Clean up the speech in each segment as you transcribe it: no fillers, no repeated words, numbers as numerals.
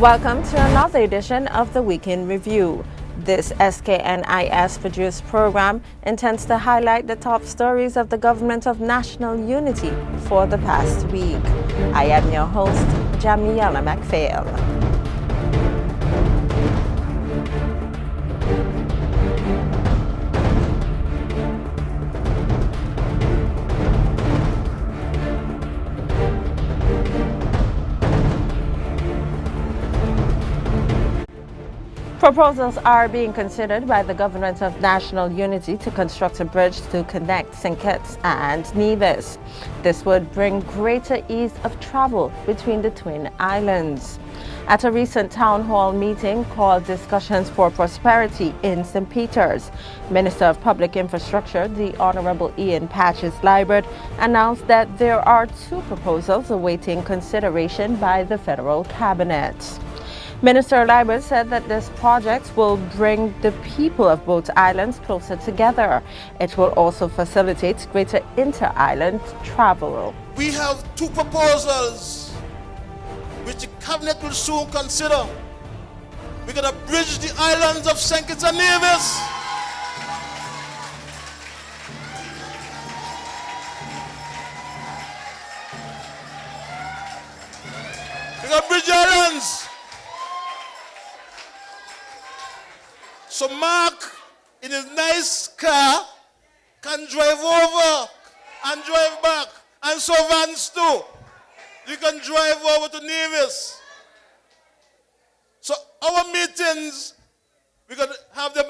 Welcome to another edition of the Weekend Review. This SKNIS produced program intends to highlight the top stories of the Government of National Unity for the past week. I am your host, Jamiela McPhail. Proposals are being considered by the Government of National Unity to construct a bridge to connect St. Kitts and Nevis. This would bring greater ease of travel between the twin islands. At a recent town hall meeting called Discussions for Prosperity in St. Peters, Minister of Public Infrastructure, the Honorable Ian Patches-Liebert, announced that there are two proposals awaiting consideration by the federal cabinet. Minister Liebert said that this project will bring the people of both islands closer together. It will also facilitate greater inter-island travel. We have two proposals which the cabinet will soon consider. We're going to bridge the islands of St. Kitts and Nevis. We're going to bridge the islands. So Mark, in his nice car, can drive over and drive back. And so Vance too. You can drive over to Nevis. So our meetings, we're going to have them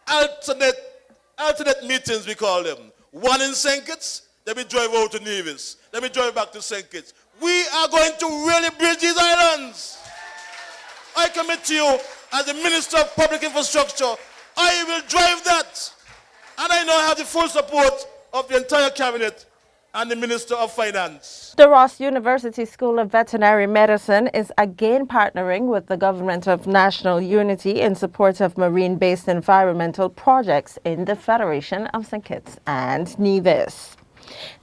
alternate meetings, we call them. One in St. Kitts, then we drive over to Nevis. Then we drive back to St. Kitts. We are going to really bridge these islands. I commit to you, as the Minister of Public Infrastructure, I will drive that. And I know I have the full support of the entire cabinet and the Minister of Finance. The Ross University School of Veterinary Medicine is again partnering with the Government of National Unity in support of marine-based environmental projects in the Federation of St. Kitts and Nevis.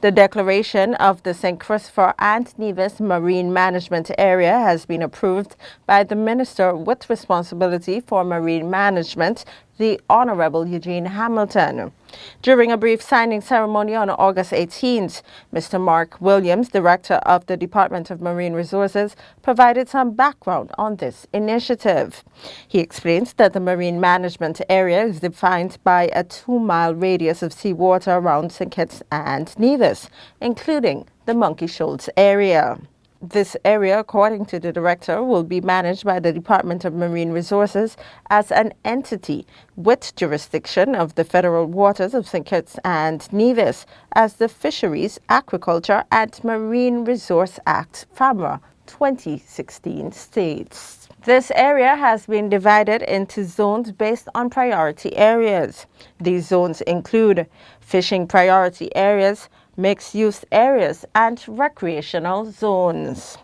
The declaration of the St. Christopher and Nevis Marine Management Area has been approved by the Minister with responsibility for marine management, the Honorable Eugene Hamilton. During a brief signing ceremony on August 18th, Mr. Mark Williams, Director of the Department of Marine Resources, provided some background on this initiative. He explains that the marine management area is defined by a 2-mile radius of seawater around St. Kitts and Nevis, including the Monkey Shoals area. This area, according to the director, will be managed by the Department of Marine Resources as an entity with jurisdiction of the federal waters of St. Kitts and Nevis as the Fisheries, Aquaculture and Marine Resource Act, FAMRA 2016 states. This area has been divided into zones based on priority areas. These zones include fishing priority areas, mixed-use areas, and recreational zones.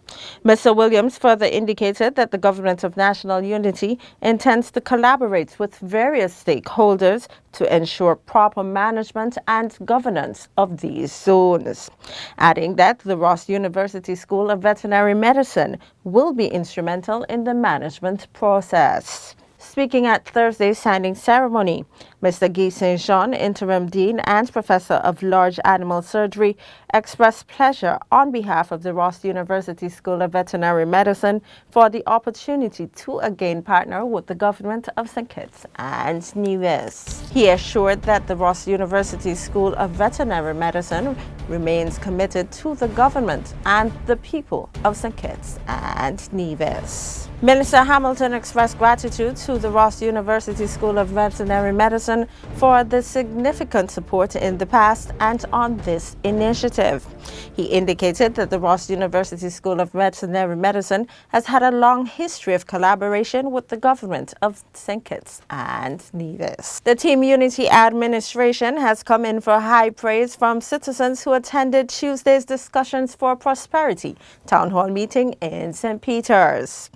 Mr. Williams further indicated that the Government of National Unity intends to collaborate with various stakeholders to ensure proper management and governance of these zones, adding that the Ross University School of Veterinary Medicine will be instrumental in the management process. Speaking at Thursday's signing ceremony, Mr. Guy St. Jean, Interim Dean and Professor of Large Animal Surgery, expressed pleasure on behalf of the Ross University School of Veterinary Medicine for the opportunity to again partner with the Government of St. Kitts and Nevis. He assured that the Ross University School of Veterinary Medicine remains committed to the government and the people of St. Kitts and Nevis. Minister Hamilton expressed gratitude to the Ross University School of Veterinary Medicine for the significant support in the past and on this initiative. He indicated that the Ross University School of Veterinary Medicine has had a long history of collaboration with the government of St. Kitts and Nevis. The Team Unity administration has come in for high praise from citizens who attended Tuesday's Discussions for Prosperity town hall meeting in St. Peters.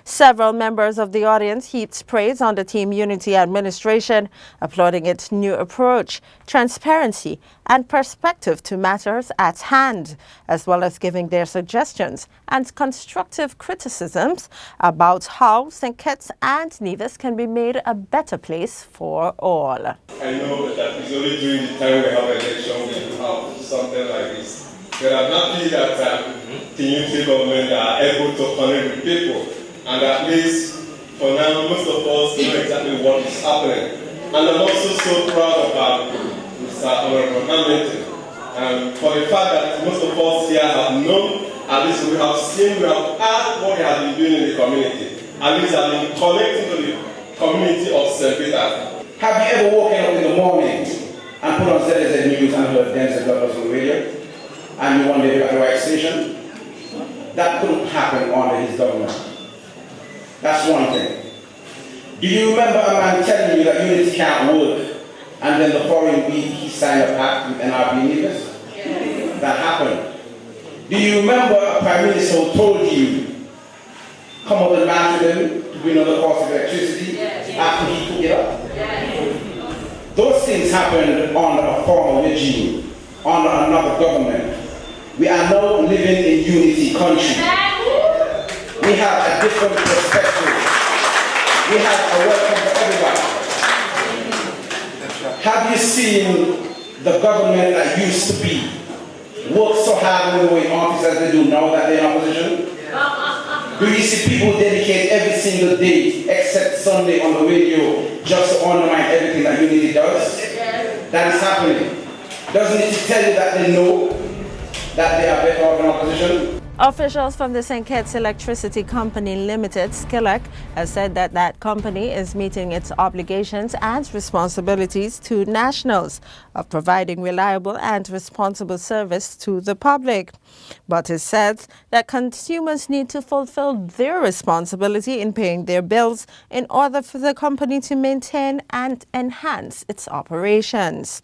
Several members of the audience heaped praise on the Team Unity administration, applauding its new approach, transparency, and perspective to matters at hand, as well as giving their suggestions and constructive criticisms about how St. Kitts and Nevis can be made a better place for all. I know that it's only during the time we have election we have something like this. But I'm happy that the unity government are able to connect with people. And at least for now, most of us know exactly what is happening. And I'm also so proud of Mr. Honorable Hamilton. For the fact that most of us here have known, at least we have seen, we have heard what he has been doing in the community. At least have been connecting to the community of St. Peter. Have you ever woken up in the morning and put on ZZ News and heard Denzel Douglas on the radio? And you wonder if you're at the right station? That couldn't happen under his government. That's one thing. Do you remember a man telling you that unity can't work, and then the following week he signed a pact with NRB Nevis? Yeah. That happened. Do you remember a prime minister who told you, come up and match with him to win on the cost of electricity after he took it up? Those things happened under a former regime, under another government. We are now living in unity country. We have a different perspective. We have a welcome for everybody. Have you seen the government that used to be work so hard when they were in office as they do now that they're in opposition? Do you see people dedicate every single day, except Sunday on the radio, just to undermine everything that Unity does? That is happening. Doesn't it tell you that they know that they are better off in opposition? Officials from the St. Kitts Electricity Company Limited, SKNIS, have said that that company is meeting its obligations and responsibilities to nationals of providing reliable and responsible service to the public. But it says that consumers need to fulfill their responsibility in paying their bills in order for the company to maintain and enhance its operations.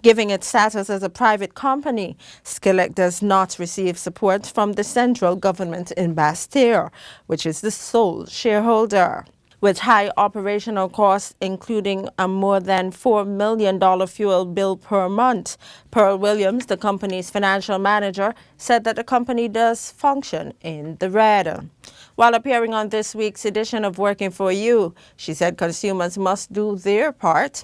Giving its status as a private company, SKNIS does not receive support from the central government in Bastille, which is the sole shareholder. With high operational costs, including a more than $4 million fuel bill per month, Pearl Williams, the company's financial manager, said that the company does function in the red. While appearing on this week's edition of Working For You, she said consumers must do their part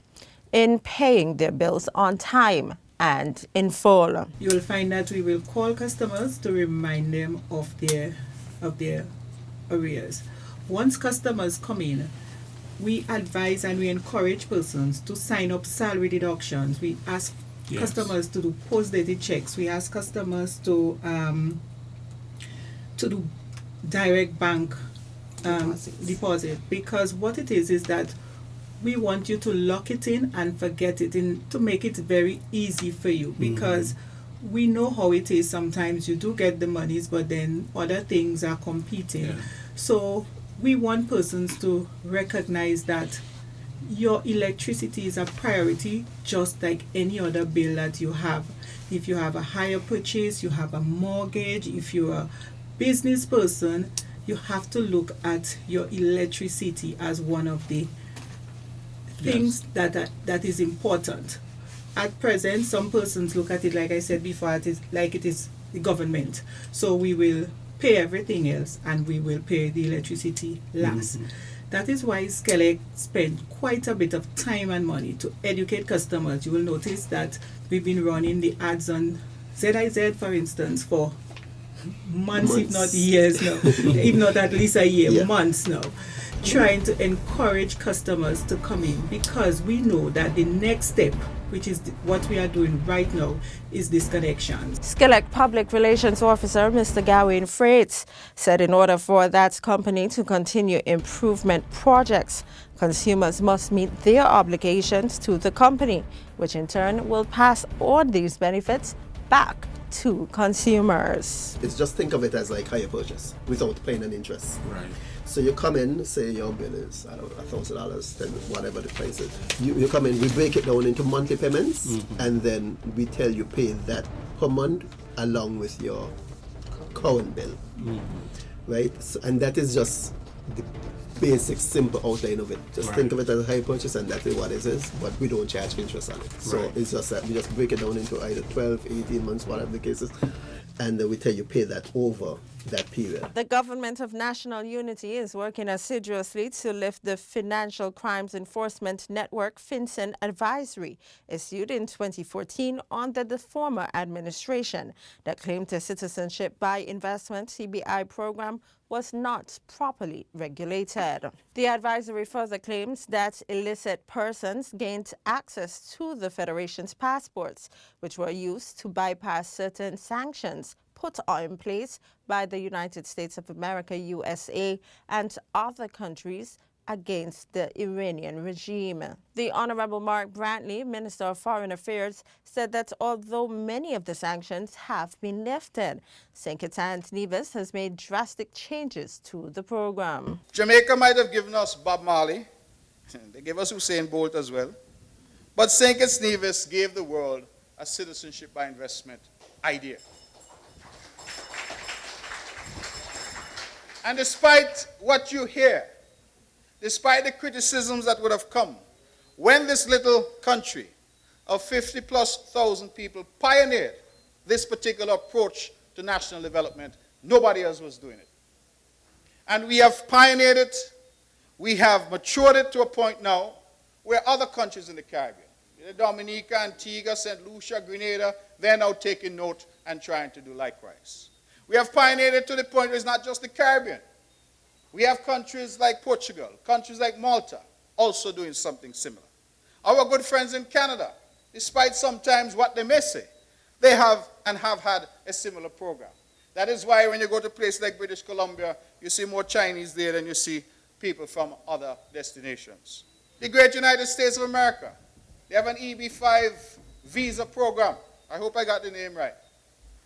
in paying their bills on time and in full. You will find that we will call customers to remind them of their arrears. Once customers come in, we advise and we encourage persons to sign up salary deductions. We ask customers to do post-dated checks. We ask customers to do direct bank deposit, because what it is that we want you to lock it in and forget it, to make it very easy for you, because we know how it is. Sometimes you do get the monies, but then other things are competing. So we want persons to recognize that your electricity is a priority, just like any other bill that you have. If you have a hire purchase, you have a mortgage, if you're a business person, you have to look at your electricity as one of the things that is important. At present, some persons look at it, like I said before, it is the government. So we will pay everything else and we will pay the electricity last. That is why SKNIS spent quite a bit of time and money to educate customers. You will notice that we've been running the ads on ZIZ, for instance, for months, if not years now, if not at least a year, months now, trying to encourage customers to come in, because we know that the next step, which is what we are doing right now, is disconnections. SKNIS Public Relations Officer Mr. Gawain Freights said in order for that company to continue improvement projects, consumers must meet their obligations to the company, which in turn will pass on these benefits back to consumers. It's just think of it as like hire purchase without paying an interest. Right. So you come in, say your bill is $1,000, then whatever the price is. You come in, we break it down into monthly payments, and then we tell you pay that per month along with your current bill. right? So, and that is just the basic, simple outline of it. Just think of it as a hire purchase, and that is what it is, but we don't charge interest on it. So it's just that we just break it down into either 12, 18 months, whatever the case is, and then we tell you pay that over that period. The Government of National Unity is working assiduously to lift the Financial Crimes Enforcement Network FinCEN advisory issued in 2014 under the former administration that claimed the Citizenship by Investment CBI program was not properly regulated. The advisory further claims that illicit persons gained access to the Federation's passports, which were used to bypass certain sanctions put in place by the United States of America, USA, and other countries against the Iranian regime. The Honorable Mark Brantley, Minister of Foreign Affairs, said that although many of the sanctions have been lifted, St. Kitts and Nevis has made drastic changes to the program. Jamaica might have given us Bob Marley. They gave us Usain Bolt as well. But St. Kitts and Nevis gave the world a citizenship by investment idea. And despite what you hear, despite the criticisms that would have come, when this little country of 50,000+ people pioneered this particular approach to national development, nobody else was doing it. And we have pioneered it, we have matured it to a point now where other countries in the Caribbean, Dominica, Antigua, St. Lucia, Grenada, they're now taking note and trying to do likewise. We have pioneered it to the point where it's not just the Caribbean. We have countries like Portugal, countries like Malta, also doing something similar. Our good friends in Canada, despite sometimes what they may say, they have and have had a similar program. That is why when you go to places like British Columbia, you see more Chinese there than you see people from other destinations. The great United States of America, they have an EP5 visa program. I hope I got the name right.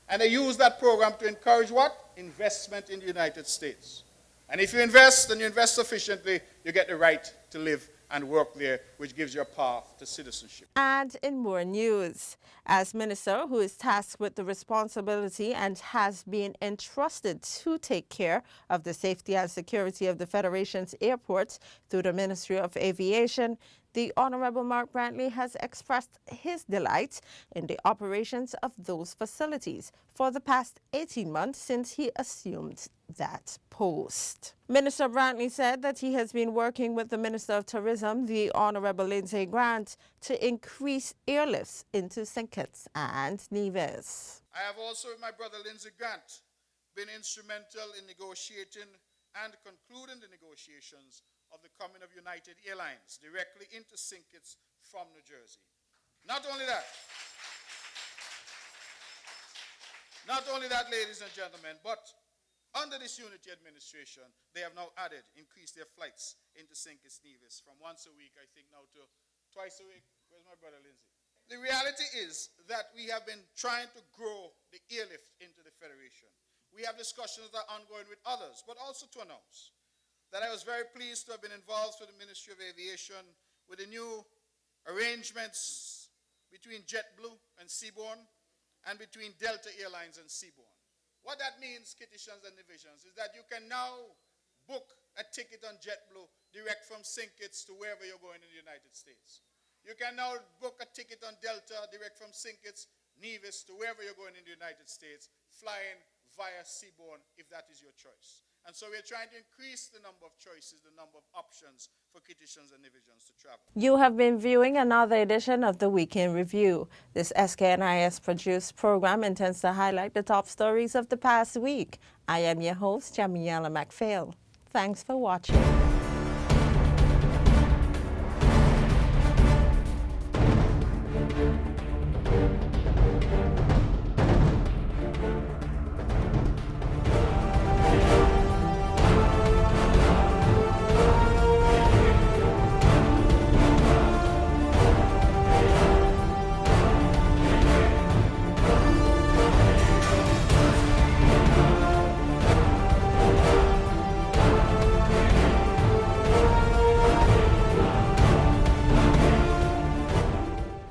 And they use that program to encourage what? Investment in the United States. And if you invest and you invest sufficiently, you get the right to live and work there, which gives you a path to citizenship. And in more news, as minister who is tasked with the responsibility and has been entrusted to take care of the safety and security of the Federation's airports through the Ministry of Aviation, the Honorable Mark Brantley has expressed his delight in the operations of those facilities for the past 18 months since he assumed that post. Minister Brantley said that he has been working with the Minister of Tourism, the Honorable Lindsay Grant, to increase airlifts into St. Kitts and Nevis. I have also, with my brother Lindsay Grant, been instrumental in negotiating and concluding the negotiations of the coming of United Airlines directly into St. Kitts from New Jersey. Not only that, ladies and gentlemen, but under this Unity administration, they have now increased their flights into St. Kitts Nevis from once a week, I think, now to twice a week. Where's my brother Lindsay? The reality is that we have been trying to grow the airlift into the Federation. We have discussions that are ongoing with others, but also to announce that I was very pleased to have been involved with the Ministry of Aviation with the new arrangements between JetBlue and Seabourn and between Delta Airlines and Seabourn. What that means, Kittitians and Nevisians, is that you can now book a ticket on JetBlue direct from St. Kitts to wherever you're going in the United States. You can now book a ticket on Delta direct from St. Kitts, Nevis to wherever you're going in the United States, flying via Seabourn if that is your choice. And so we're trying to increase the number of choices, the number of options for Kittitians and Nevisians to travel. You have been viewing another edition of the Weekend Review. This SKNIS produced program intends to highlight the top stories of the past week. I am your host, Jamiela McPhail. Thanks for watching.